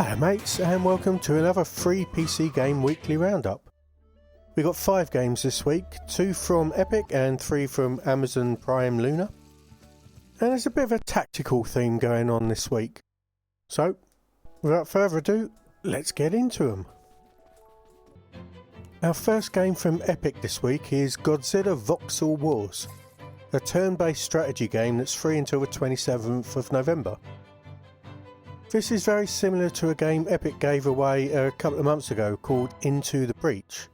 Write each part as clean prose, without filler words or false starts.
Hello mates, and welcome to another free PC game weekly roundup. We got 5 games this week, 2 from Epic and 3 from Amazon Prime Luna. And there's a bit of a tactical theme going on this week. So, without further ado, let's get into them. Our first game from Epic this week is Godzilla Voxel Wars, a turn-based strategy game that's free until the 27th of November. This is very similar to a game Epic gave away a couple of months ago called Into the Breach,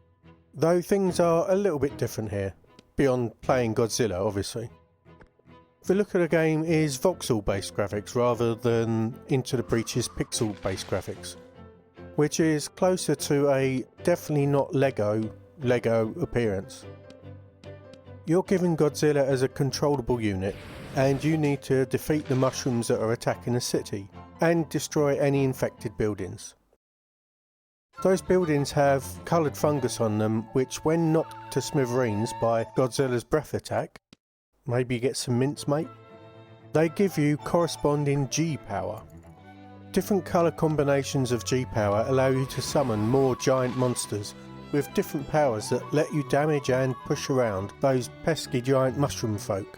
though things are a little bit different here, beyond playing Godzilla obviously. The look of the game is voxel based graphics rather than Into the Breach's pixel based graphics, which is closer to a definitely not Lego appearance. You're given Godzilla as a controllable unit, and you need to defeat the mushrooms that are attacking the city and destroy any infected buildings. Those buildings have coloured fungus on them which, when knocked to smithereens by Godzilla's breath attack, maybe get some mince mate, they give you corresponding G power. Different colour combinations of G power allow you to summon more giant monsters with different powers that let you damage and push around those pesky giant mushroom folk.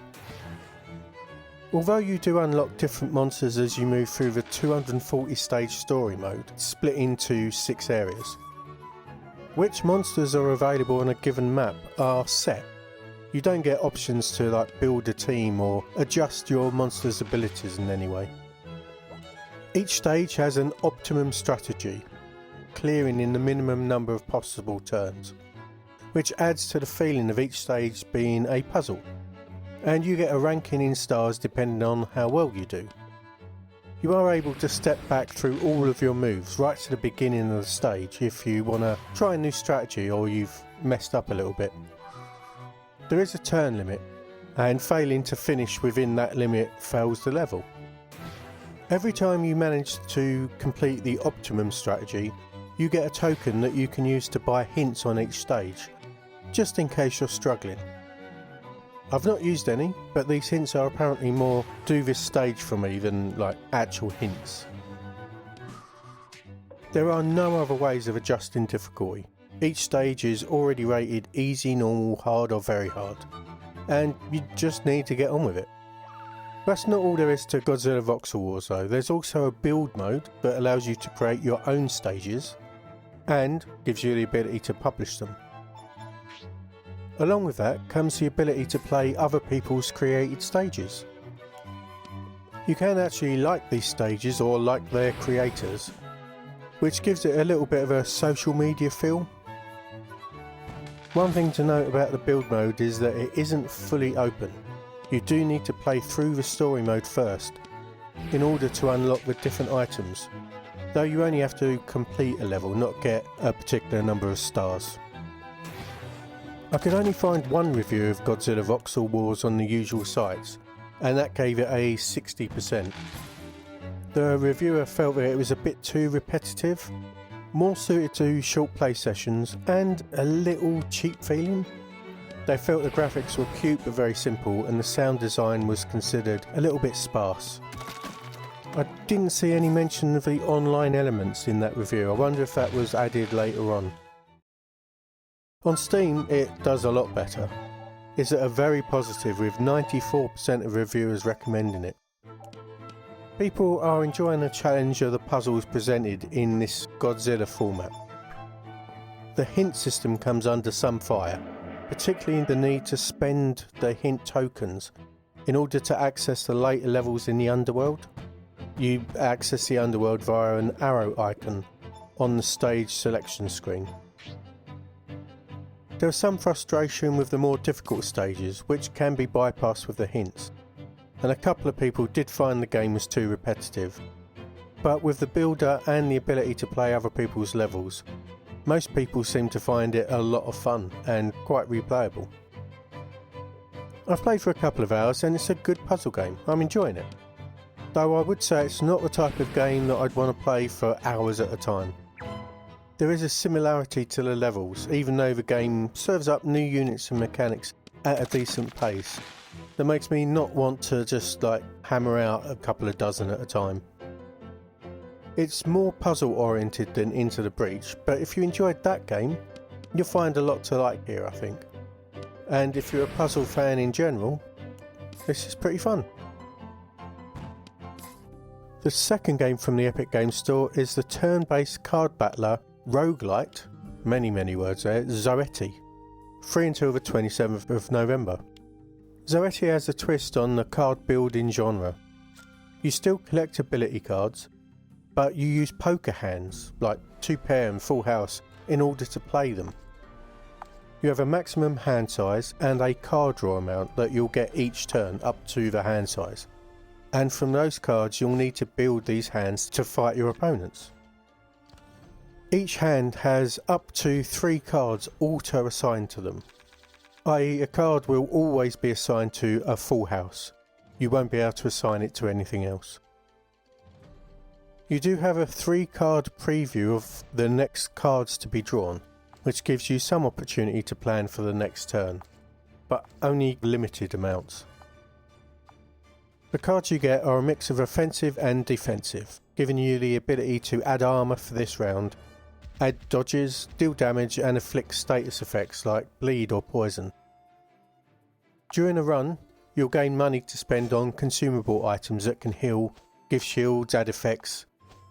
Although you do unlock different monsters as you move through the 240 stage story mode, split into 6 areas. Which monsters are available on a given map are set. You don't get options to build a team or adjust your monster's abilities in any way. Each stage has an optimum strategy, clearing in the minimum number of possible turns, which adds to the feeling of each stage being a puzzle, and you get a ranking in stars depending on how well you do. You are able to step back through all of your moves right to the beginning of the stage if you want to try a new strategy or you've messed up a little bit. There is a turn limit, and failing to finish within that limit fails the level. Every time you manage to complete the optimum strategy, you get a token that you can use to buy hints on each stage, just in case you're struggling. I've not used any, but these hints are apparently more do this stage for me than actual hints. There are no other ways of adjusting difficulty. Each stage is already rated easy, normal, hard or very hard, and you just need to get on with it. That's not all there is to Godzilla Voxel Wars though. There's also a build mode that allows you to create your own stages and gives you the ability to publish them. Along with that comes the ability to play other people's created stages. You can actually like these stages or like their creators, which gives it a little bit of a social media feel. One thing to note about the build mode is that it isn't fully open. You do need to play through the story mode first in order to unlock the different items, though you only have to complete a level, not get a particular number of stars. I could only find one review of Godzilla Voxel Wars on the usual sites, and that gave it a 60%. The reviewer felt that it was a bit too repetitive, more suited to short play sessions, and a little cheap feeling. They felt the graphics were cute but very simple, and the sound design was considered a little bit sparse. I didn't see any mention of the online elements in that review. I wonder if that was added later on. On Steam it does a lot better. It's at a very positive, with 94% of reviewers recommending it. People are enjoying the challenge of the puzzles presented in this Godzilla format. The hint system comes under some fire, particularly the need to spend the hint tokens in order to access the later levels in the underworld. You access the underworld via an arrow icon on the stage selection screen. There was some frustration with the more difficult stages, which can be bypassed with the hints, and a couple of people did find the game was too repetitive. But with the builder and the ability to play other people's levels, most people seem to find it a lot of fun and quite replayable. I've played for a couple of hours and it's a good puzzle game. I'm enjoying it. Though I would say it's not the type of game that I'd want to play for hours at a time. There is a similarity to the levels, even though the game serves up new units and mechanics at a decent pace, that makes me not want to just hammer out a couple of dozen at a time. It's more puzzle oriented than Into the Breach, but if you enjoyed that game, you'll find a lot to like here, I think. And if you're a puzzle fan in general, this is pretty fun. The second game from the Epic Games Store is the turn-based card battler roguelite, many words there, Zoeti, free until the 27th of November. Zoeti has a twist on the card building genre. You still collect ability cards, but you use poker hands, like 2 pair and full house, in order to play them. You have a maximum hand size and a card draw amount that you'll get each turn up to the hand size. And from those cards you'll need to build these hands to fight your opponents. Each hand has up to 3 cards auto-assigned to them, i.e. a card will always be assigned to a full house. You won't be able to assign it to anything else. You do have a 3-card preview of the next cards to be drawn, which gives you some opportunity to plan for the next turn, but only limited amounts. The cards you get are a mix of offensive and defensive, giving you the ability to add armour for this round, add dodges, deal damage and afflict status effects like bleed or poison. During a run, you'll gain money to spend on consumable items that can heal, give shields, add effects,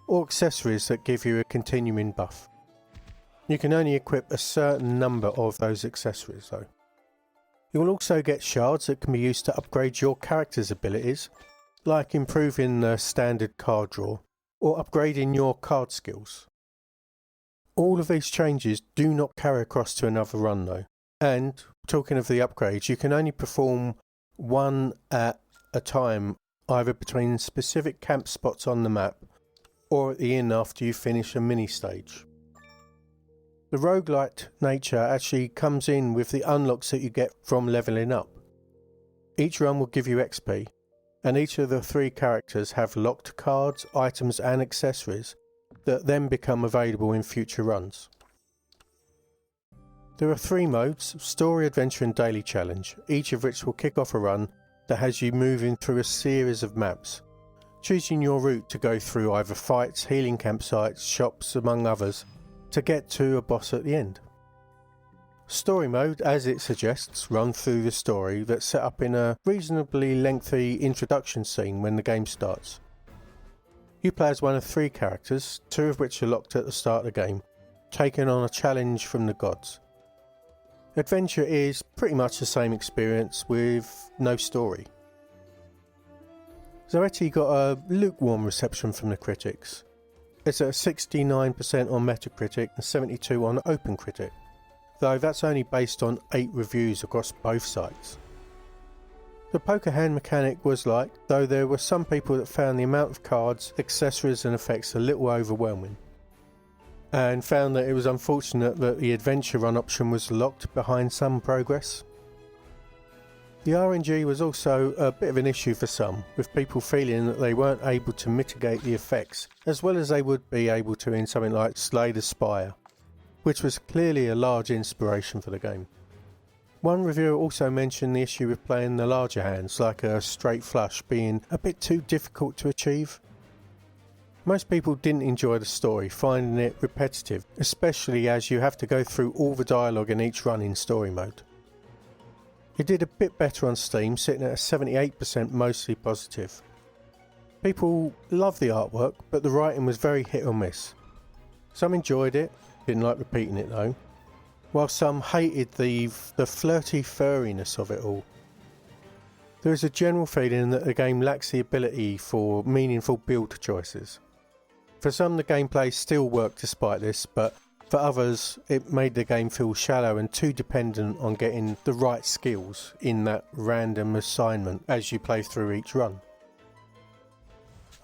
or accessories that give you a continuing buff. You can only equip a certain number of those accessories though. You will also get shards that can be used to upgrade your character's abilities, like improving the standard card draw, or upgrading your card skills. All of these changes do not carry across to another run though, and talking of the upgrades, you can only perform one at a time, either between specific camp spots on the map, or at the inn after you finish a mini stage. The roguelite nature actually comes in with the unlocks that you get from levelling up. Each run will give you XP, and each of the 3 characters have locked cards, items and accessories that then become available in future runs. There are 3 modes, Story, Adventure and Daily Challenge, each of which will kick off a run that has you moving through a series of maps, choosing your route to go through either fights, healing campsites, shops among others, to get to a boss at the end. Story mode, as it suggests, run through the story that's set up in a reasonably lengthy introduction scene when the game starts. You play as one of 3 characters, 2 of which are locked at the start of the game, taking on a challenge from the gods. Adventure is pretty much the same experience with no story. Zoeti got a lukewarm reception from the critics. It's at 69% on Metacritic and 72% on OpenCritic, though that's only based on 8 reviews across both sites. The poker hand mechanic was liked, though there were some people that found the amount of cards, accessories and effects a little overwhelming, and found that it was unfortunate that the adventure run option was locked behind some progress. The RNG was also a bit of an issue for some, with people feeling that they weren't able to mitigate the effects as well as they would be able to in something like Slay the Spire, which was clearly a large inspiration for the game. One reviewer also mentioned the issue with playing the larger hands, like a straight flush, being a bit too difficult to achieve. Most people didn't enjoy the story, finding it repetitive, especially as you have to go through all the dialogue in each run in story mode. It did a bit better on Steam, sitting at a 78% mostly positive. People loved the artwork, but the writing was very hit or miss. Some enjoyed it, didn't like repeating it though, while some hated the flirty furriness of it all. There is a general feeling that the game lacks the ability for meaningful build choices. For some the gameplay still worked despite this, but for others it made the game feel shallow and too dependent on getting the right skills in that random assignment as you play through each run.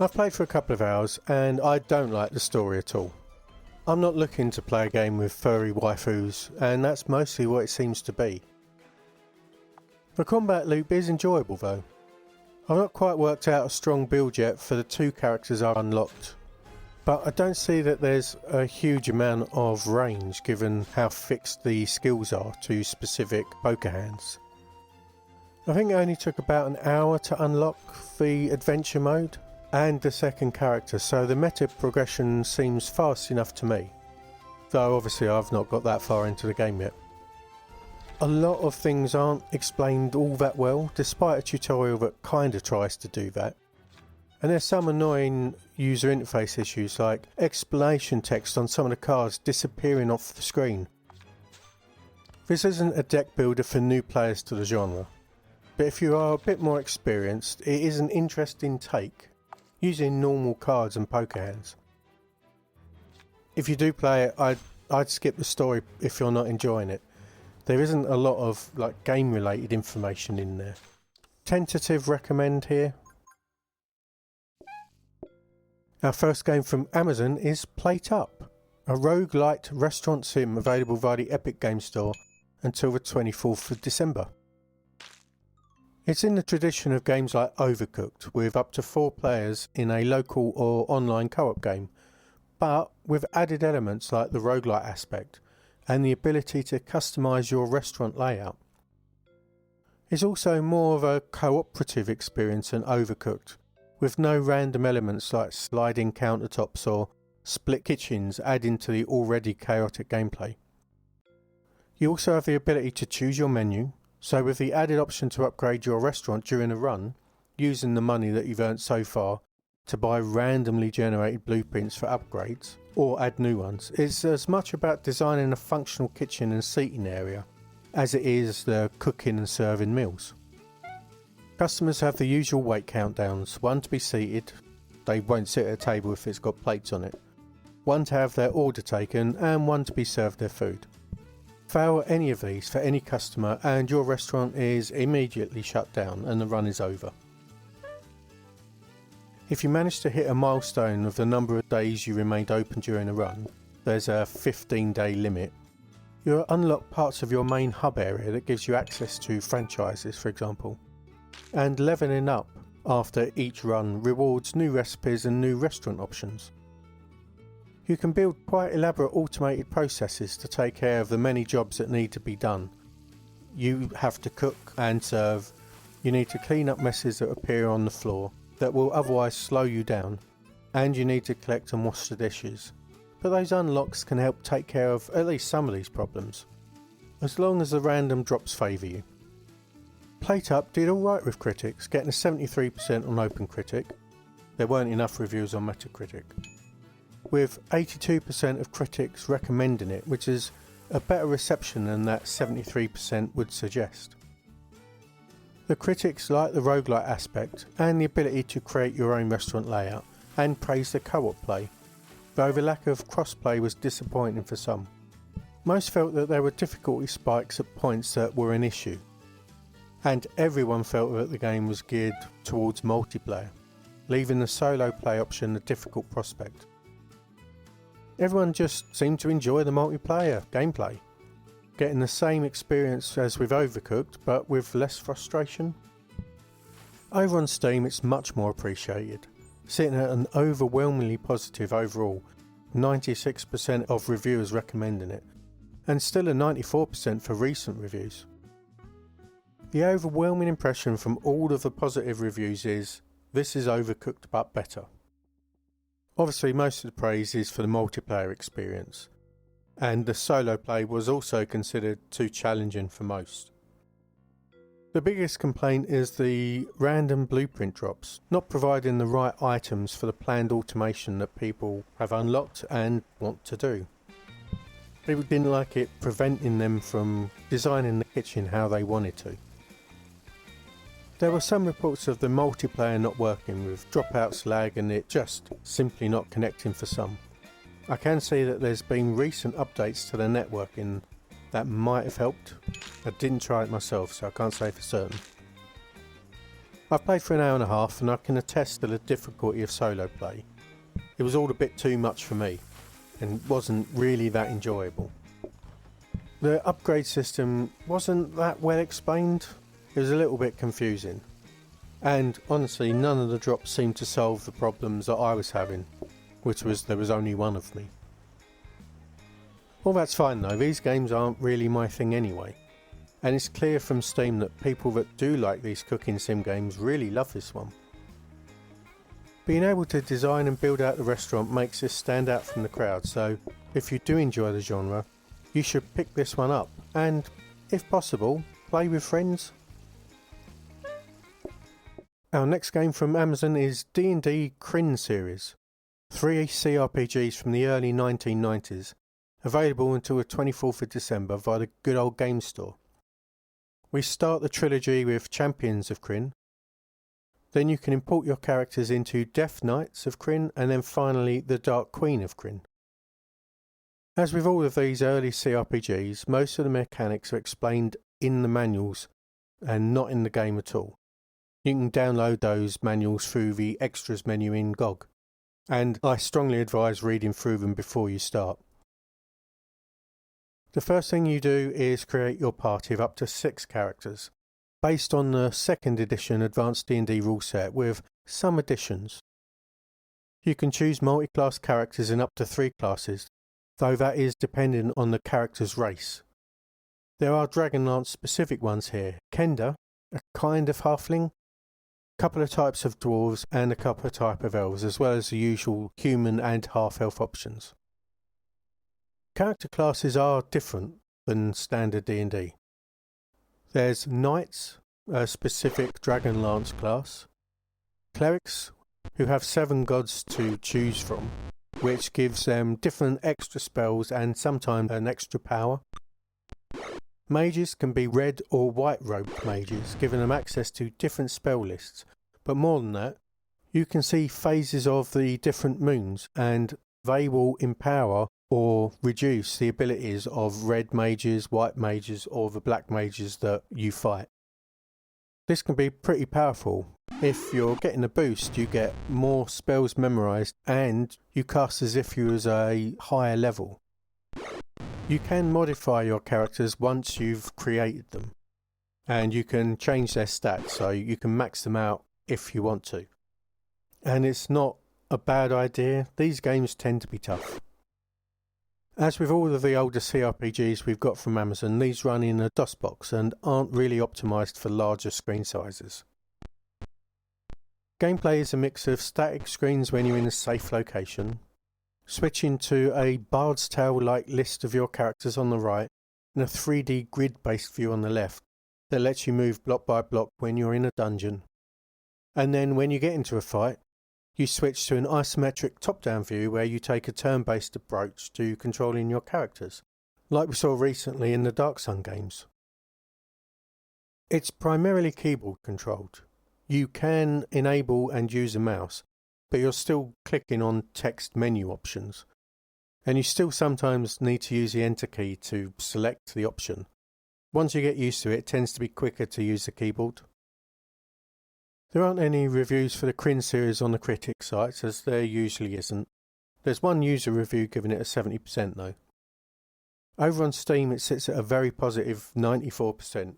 I've played for a couple of hours and I don't like the story at all. I'm not looking to play a game with furry waifus, and that's mostly what it seems to be. The combat loop is enjoyable though. I've not quite worked out a strong build yet for the 2 characters I've unlocked, but I don't see that there's a huge amount of range given how fixed the skills are to specific poker hands. I think it only took about an hour to unlock the adventure mode, and the second character, so the meta progression seems fast enough to me, though obviously I've not got that far into the game yet. A lot of things aren't explained all that well, despite a tutorial that kinda tries to do that. And there's some annoying user interface issues like explanation text on some of the cards disappearing off the screen. This isn't a deck builder for new players to the genre, but if you are a bit more experienced, it is an interesting take, using normal cards and poker hands. If you do play it, I'd skip the story if you're not enjoying it. There isn't a lot of game related information in there. Tentative recommend here. Our first game from Amazon is PlateUp, a roguelite restaurant sim available via the Epic Games Store until the 24th of December. It's in the tradition of games like Overcooked, with up to 4 players in a local or online co-op game, but with added elements like the roguelite aspect and the ability to customise your restaurant layout. It's also more of a cooperative experience than Overcooked, with no random elements like sliding countertops or split kitchens adding to the already chaotic gameplay. You also have the ability to choose your menu, so with the added option to upgrade your restaurant during a run, using the money that you've earned so far to buy randomly generated blueprints for upgrades, or add new ones, it's as much about designing a functional kitchen and seating area as it is the cooking and serving meals. Customers have the usual wait countdowns, one to be seated, they won't sit at a table if it's got plates on it, one to have their order taken, and one to be served their food. Fail at any of these for any customer and your restaurant is immediately shut down and the run is over. If you manage to hit a milestone of the number of days you remained open during a run, there's a 15-day limit, you'll unlock parts of your main hub area that gives you access to franchises, for example. And leveling up after each run rewards new recipes and new restaurant options. You can build quite elaborate automated processes to take care of the many jobs that need to be done. You have to cook and serve, you need to clean up messes that appear on the floor that will otherwise slow you down, and you need to collect and wash the dishes. But those unlocks can help take care of at least some of these problems, as long as the random drops favour you. PlateUp did alright with critics, getting a 73% on OpenCritic. There weren't enough reviews on Metacritic, with 82% of critics recommending it, which is a better reception than that 73% would suggest. The critics like the roguelite aspect and the ability to create your own restaurant layout, and praise the co-op play, though the lack of cross-play was disappointing for some. Most felt that there were difficulty spikes at points that were an issue, and everyone felt that the game was geared towards multiplayer, leaving the solo play option a difficult prospect. Everyone just seemed to enjoy the multiplayer gameplay, getting the same experience as with Overcooked but with less frustration. Over on Steam it's much more appreciated, sitting at an overwhelmingly positive overall, 96% of reviewers recommending it, and still a 94% for recent reviews. The overwhelming impression from all of the positive reviews is, this is Overcooked but better. Obviously most of the praise is for the multiplayer experience, and the solo play was also considered too challenging for most. The biggest complaint is the random blueprint drops, not providing the right items for the planned automation that people have unlocked and want to do. People didn't like it preventing them from designing the kitchen how they wanted to. There were some reports of the multiplayer not working, with dropouts, lag, and it just simply not connecting for some. I can see that there's been recent updates to the networking that might have helped. I didn't try it myself, so I can't say for certain. I've played for an hour and a half and I can attest to the difficulty of solo play. It was all a bit too much for me and wasn't really that enjoyable. The upgrade system wasn't that well explained. It was a little bit confusing, and honestly none of the drops seemed to solve the problems that I was having, which was there was only one of me. Well, that's fine though, these games aren't really my thing anyway, and it's clear from Steam that people that do like these cooking sim games really love this one. Being able to design and build out the restaurant makes this stand out from the crowd, so if you do enjoy the genre, you should pick this one up and, if possible, play with friends. Our next game from Amazon is D&D Krynn Series, 3 CRPGs from the early 1990s, available until the 24th of December via the good old game store. We start the trilogy with Champions of Krynn. Then you can import your characters into Death Knights of Krynn, and then finally the Dark Queen of Krynn. As with all of these early CRPGs, most of the mechanics are explained in the manuals and not in the game at all. You can download those manuals through the Extras menu in GOG, and I strongly advise reading through them before you start. The first thing you do is create your party of up to 6 characters, based on the 2nd edition Advanced D&D rule set with some additions. You can choose multi-class characters in up to 3 classes, though that is dependent on the character's race. There are Dragonlance specific ones here: Kenda, a kind of halfling, a couple of types of dwarves and a couple of types of elves, as well as the usual human and half-elf options. Character classes are different than standard D&D. There's Knights, a specific Dragonlance class, Clerics, who have 7 gods to choose from, which gives them different extra spells and sometimes an extra power. Mages can be red or white robed mages, giving them access to different spell lists, but more than that, you can see phases of the different moons and they will empower or reduce the abilities of red mages, white mages or the black mages that you fight. This can be pretty powerful. If you're getting a boost, you get more spells memorised and you cast as if you was a higher level. You can modify your characters once you've created them, and you can change their stats, so you can max them out if you want to. And it's not a bad idea. These games tend to be tough. As with all of the older CRPGs we've got from Amazon, these run in a DOS box and aren't really optimised for larger screen sizes. Gameplay is a mix of static screens when you're in a safe location, switching to a Bard's Tale-like list of your characters on the right, and a 3D grid-based view on the left that lets you move block by block when you're in a dungeon. And then when you get into a fight, you switch to an isometric top-down view where you take a turn-based approach to controlling your characters, like we saw recently in the Dark Sun games. It's primarily keyboard controlled. You can enable and use a mouse, but you're still clicking on text menu options, and you still sometimes need to use the Enter key to select the option. Once you get used to it, it tends to be quicker to use the keyboard. There aren't any reviews for the Krynn series on the critic sites, as there usually isn't. There's one user review giving it a 70% though. Over on Steam it sits at a very positive 94%.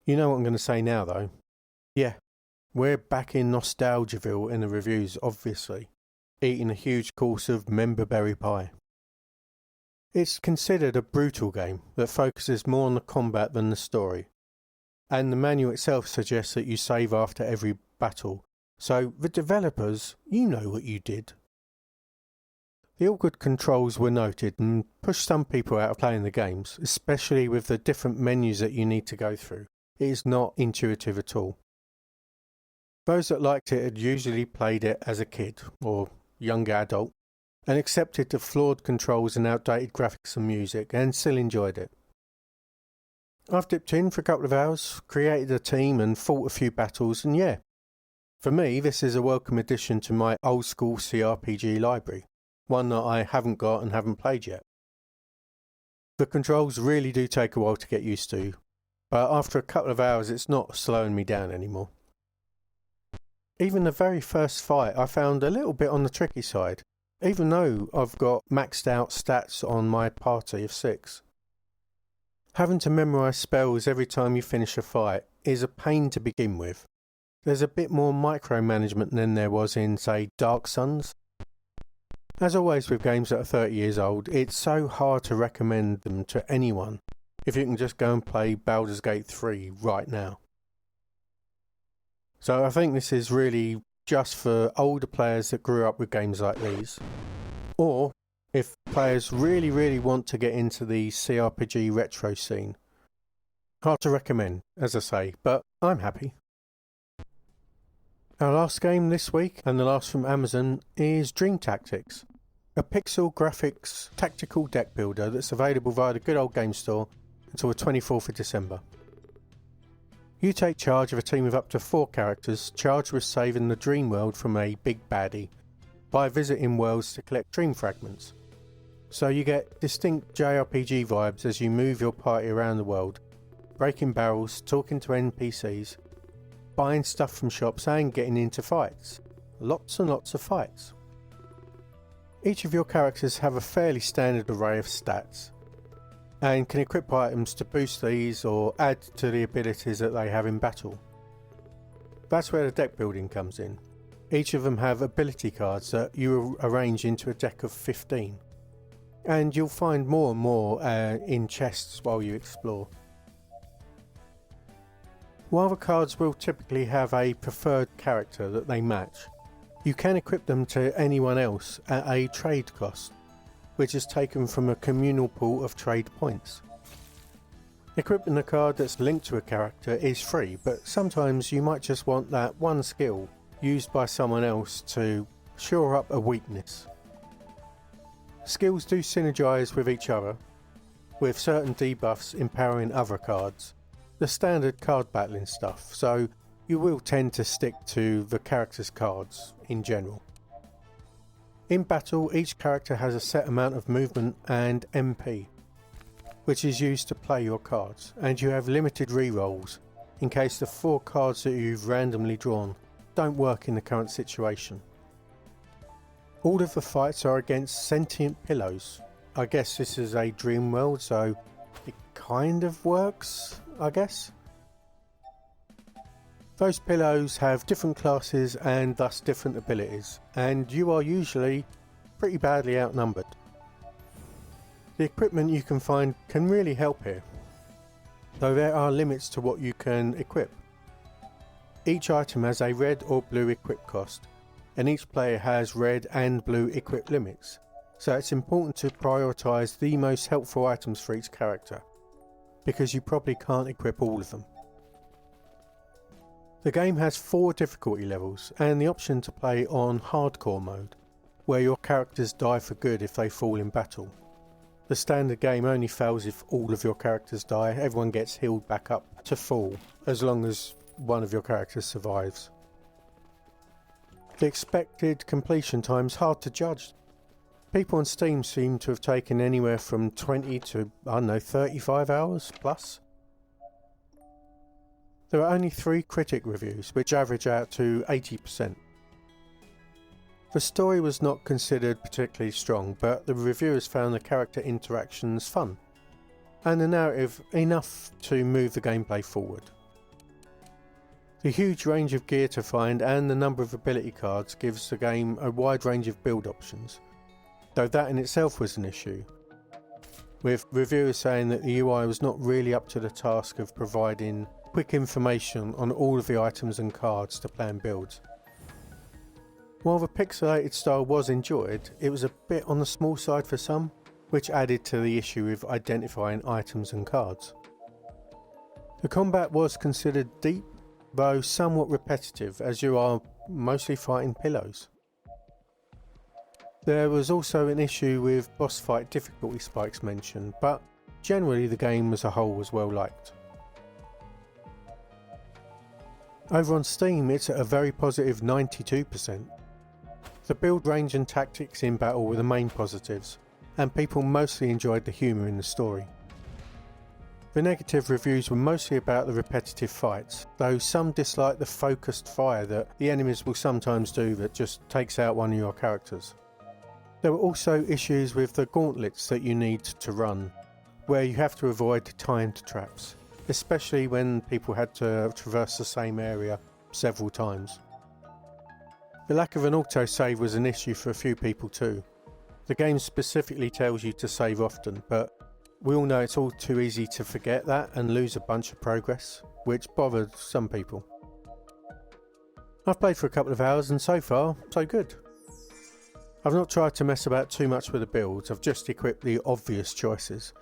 You know what I'm going to say now though. Yeah, we're back in Nostalgiaville in the reviews, obviously, eating a huge course of memberberry pie. It's considered a brutal game that focuses more on the combat than the story, and the manual itself suggests that you save after every battle, so the developers, you know what you did. The awkward controls were noted and pushed some people out of playing the games, especially with the different menus that you need to go through. It is not intuitive at all. Those that liked it had usually played it as a kid or young adult and accepted the flawed controls and outdated graphics and music and still enjoyed it. I've dipped in for a couple of hours, created a team and fought a few battles, and yeah, for me this is a welcome addition to my old school CRPG library, one that I haven't got and haven't played yet. The controls really do take a while to get used to, but after a couple of hours it's not slowing me down anymore. Even the very first fight I found a little bit on the tricky side, even though I've got maxed out stats on my party of 6. Having to memorise spells every time you finish a fight is a pain to begin with. There's a bit more micromanagement than there was in, say, Dark Suns. As always with games that are 30 years old, it's so hard to recommend them to anyone if you can just go and play Baldur's Gate 3 right now. So I think this is really just for older players that grew up with games like these, or if players really want to get into the CRPG retro scene. Hard to recommend, as I say, but I'm happy. Our last game this week, and the last from Amazon, is Dream Tactics, a pixel graphics tactical deck builder that's available via the good old game store until the 24th of December. You take charge of a team of up to 4 characters charged with saving the dream world from a big baddie by visiting worlds to collect dream fragments. So you get distinct JRPG vibes as you move your party around the world, breaking barrels, talking to NPCs, buying stuff from shops and getting into fights. Lots and lots of fights. Each of your characters have a fairly standard array of stats and can equip items to boost these or add to the abilities that they have in battle. That's where the deck building comes in. Each of them have ability cards that you arrange into a deck of 15, and you'll find more and more in chests while you explore. While the cards will typically have a preferred character that they match, you can equip them to anyone else at a trade cost, which is taken from a communal pool of trade points. Equipping a card that's linked to a character is free, but sometimes you might just want that one skill used by someone else to shore up a weakness. Skills do synergise with each other, with certain debuffs empowering other cards, the standard card battling stuff, so you will tend to stick to the character's cards in general. In battle, each character has a set amount of movement and MP, which is used to play your cards, and you have limited rerolls in case the 4 cards that you've randomly drawn don't work in the current situation. All of the fights are against sentient pillows. I guess this is a dream world, so it kind of works, I guess. Those pillows have different classes and thus different abilities, and you are usually pretty badly outnumbered. The equipment you can find can really help here, though there are limits to what you can equip. Each item has a red or blue equip cost, and each player has red and blue equip limits, so it's important to prioritise the most helpful items for each character, because you probably can't equip all of them. The game has 4 difficulty levels and the option to play on hardcore mode, where your characters die for good if they fall in battle. The standard game only fails if all of your characters die. Everyone gets healed back up to full as long as one of your characters survives. The expected completion time is hard to judge. People on Steam seem to have taken anywhere from 20 to, 35 hours plus. There are only 3 critic reviews, which average out to 80%. The story was not considered particularly strong, but the reviewers found the character interactions fun, and the narrative enough to move the gameplay forward. The huge range of gear to find and the number of ability cards gives the game a wide range of build options, though that in itself was an issue, with reviewers saying that the UI was not really up to the task of providing quick information on all of the items and cards to plan builds. While the pixelated style was enjoyed, it was a bit on the small side for some, which added to the issue with identifying items and cards. The combat was considered deep, though somewhat repetitive, as you are mostly fighting pillows. There was also an issue with boss fight difficulty spikes mentioned, but generally the game as a whole was well liked. Over on Steam it's at a very positive 92%. The build range and tactics in battle were the main positives, and people mostly enjoyed the humour in the story. The negative reviews were mostly about the repetitive fights, though some disliked the focused fire that the enemies will sometimes do that just takes out one of your characters. There were also issues with the gauntlets that you need to run, where you have to avoid timed traps, especially when people had to traverse the same area several times. The lack of an autosave was an issue for a few people too. The game specifically tells you to save often, but we all know it's all too easy to forget that and lose a bunch of progress, which bothered some people. I've played for a couple of hours and so far, so good. I've not tried to mess about too much with the builds, I've just equipped the obvious choices.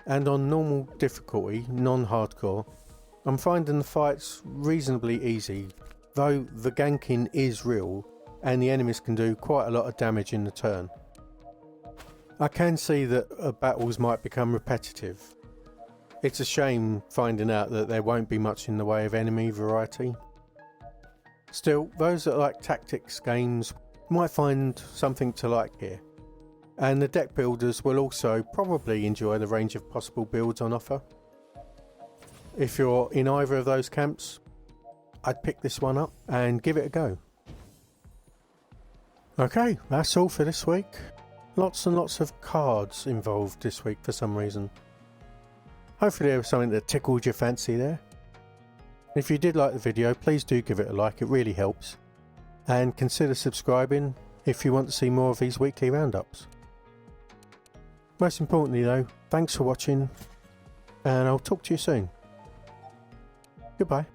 And on normal difficulty, non-hardcore, I'm finding the fights reasonably easy, though the ganking is real and the enemies can do quite a lot of damage in the turn. I can see that battles might become repetitive. It's a shame finding out that there won't be much in the way of enemy variety. Still, those that like tactics games might find something to like here. And the deck builders will also probably enjoy the range of possible builds on offer. If you're in either of those camps, I'd pick this one up and give it a go. Okay, that's all for this week. Lots and lots of cards involved this week for some reason. Hopefully there was something that tickled your fancy there. If you did like the video, please do give it a like, it really helps. And consider subscribing if you want to see more of these weekly roundups. Most importantly though, thanks for watching, and I'll talk to you soon. Goodbye.